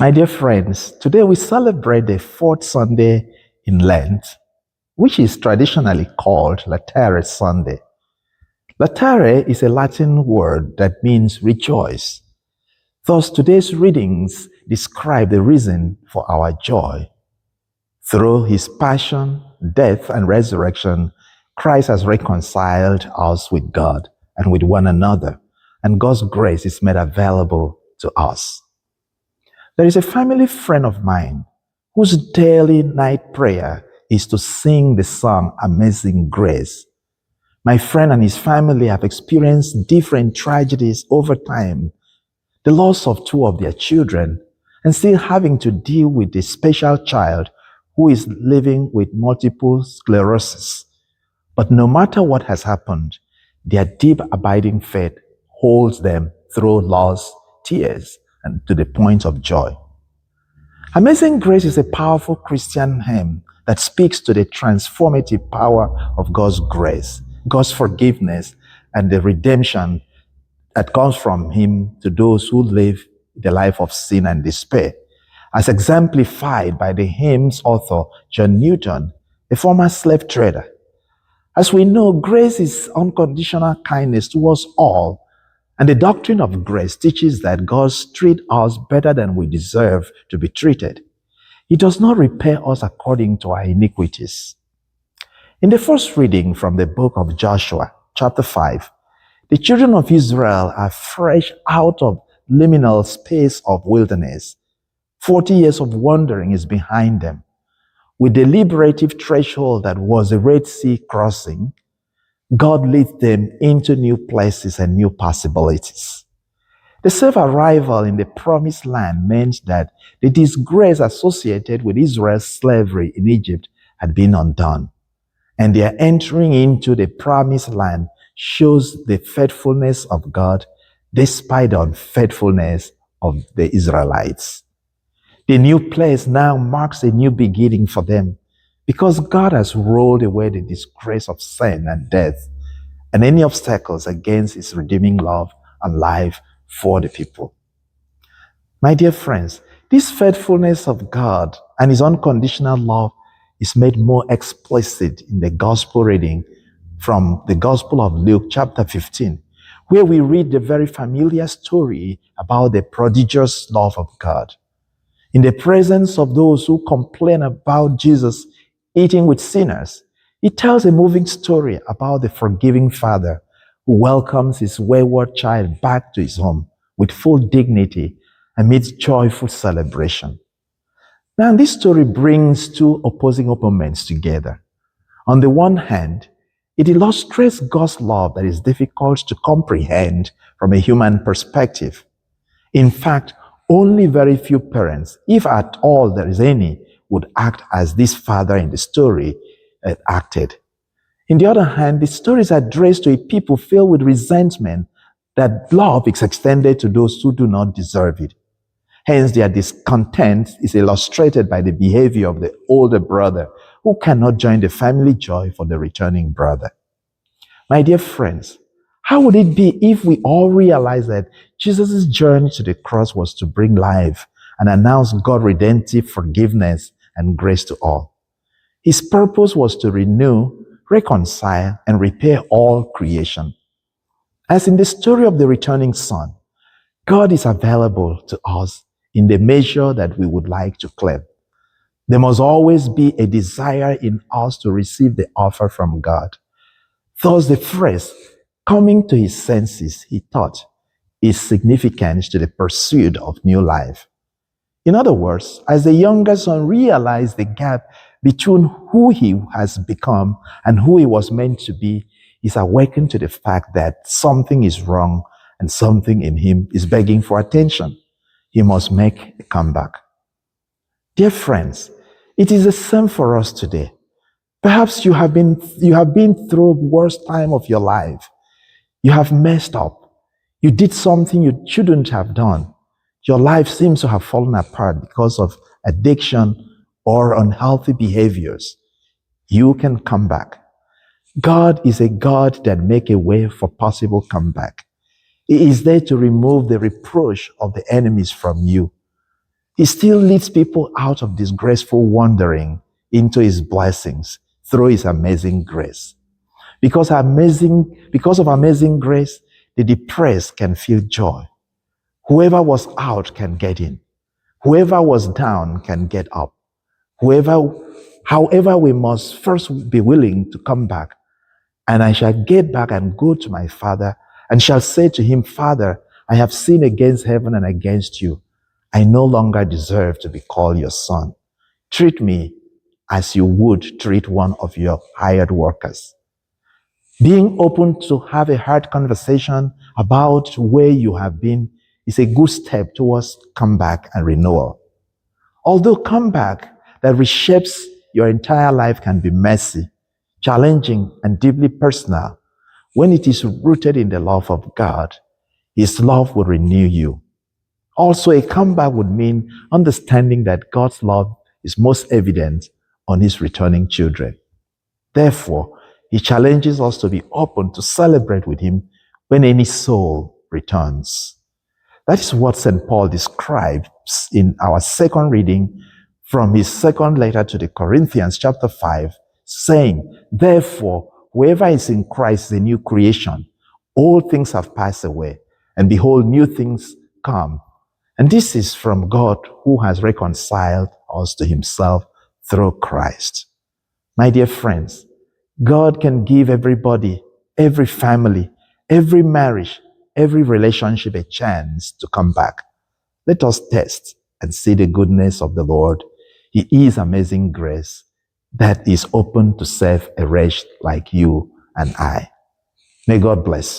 My dear friends, today we celebrate the fourth Sunday in Lent, which is traditionally called Laetare Sunday. Laetare is a Latin word that means rejoice. Thus, today's readings describe the reason for our joy. Through his passion, death, and resurrection, Christ has reconciled us with God and with one another, and God's grace is made available to us. There is a family friend of mine whose daily night prayer is to sing the song Amazing Grace. My friend and his family have experienced different tragedies over time, the loss of two of their children, and still having to deal with a special child who is living with multiple sclerosis. But no matter what has happened, their deep abiding faith holds them through loss, tears, and to the point of joy. Amazing Grace is a powerful Christian hymn that speaks to the transformative power of God's grace, God's forgiveness, and the redemption that comes from Him to those who live the life of sin and despair, as exemplified by the hymn's author, John Newton, a former slave trader. As we know, grace is unconditional kindness towards all, and the doctrine of grace teaches that God treats us better than we deserve to be treated. He does not repay us according to our iniquities. In the first reading from the book of Joshua, chapter 5, the children of Israel are fresh out of liminal space of wilderness. 40 years of wandering is behind them. With the liberative threshold that was a Red Sea crossing, God leads them into new places and new possibilities. The safe arrival in the promised land meant that the disgrace associated with Israel's slavery in Egypt had been undone, and their entering into the promised land shows the faithfulness of God despite the unfaithfulness of the Israelites. The new place now marks a new beginning for them because God has rolled away the disgrace of sin and death and any obstacles against His redeeming love and life for the people. My dear friends, this faithfulness of God and His unconditional love is made more explicit in the gospel reading from the Gospel of Luke chapter 15, where we read the very familiar story about the prodigious love of God. In the presence of those who complain about Jesus eating with sinners, He tells a moving story about the forgiving father who welcomes his wayward child back to his home with full dignity amidst joyful celebration. Now, this story brings two opposing opponents together. On the one hand, it illustrates God's love that is difficult to comprehend from a human perspective. In fact, only very few parents, if at all there is any, would act as this father in the story acted. On the other hand, the story is addressed to a people filled with resentment that love is extended to those who do not deserve it. Hence, their discontent is illustrated by the behavior of the older brother who cannot join the family joy for the returning brother. My dear friends, how would it be if we all realize that Jesus' journey to the cross was to bring life and announce God's redemptive forgiveness and grace to all? His purpose was to renew, reconcile, and repair all creation. As in the story of the returning son, God is available to us in the measure that we would like to claim. There must always be a desire in us to receive the offer from God. Thus, the phrase, coming to his senses, he thought, is significant to the pursuit of new life. In other words, as the younger son realized the gap between who he has become and who he was meant to be, he's awakened to the fact that something is wrong and something in him is begging for attention. He must make a comeback. Dear friends, it is the same for us today. Perhaps you have been through the worst time of your life. You have messed up. You did something you shouldn't have done. Your life seems to have fallen apart because of addiction or unhealthy behaviors. You can come back. God is a God that makes a way for possible comeback. He is there to remove the reproach of the enemies from you. He still leads people out of disgraceful wandering into his blessings through his amazing grace. Because of amazing grace, the depressed can feel joy. Whoever was out can get in. Whoever was down can get up. However, we must first be willing to come back. And I shall get back and go to my father and shall say to him, Father, I have sinned against heaven and against you. I no longer deserve to be called your son. Treat me as you would treat one of your hired workers. Being open to have a hard conversation about where you have been is a good step towards comeback and renewal. Although comeback that reshapes your entire life can be messy, challenging, and deeply personal, when it is rooted in the love of God, His love will renew you. Also, a comeback would mean understanding that God's love is most evident on His returning children. Therefore, He challenges us to be open to celebrate with Him when any soul returns. That is what St. Paul describes in our second reading from his second letter to the Corinthians, chapter 5, saying, Therefore, whoever is in Christ is a new creation. All things have passed away, and behold, new things come. And this is from God, who has reconciled us to himself through Christ. My dear friends, God can give everybody, every family, every marriage, every relationship a chance to come back. Let us test and see the goodness of the Lord. He is amazing grace that is open to serve a wretch like you and I. May God bless you.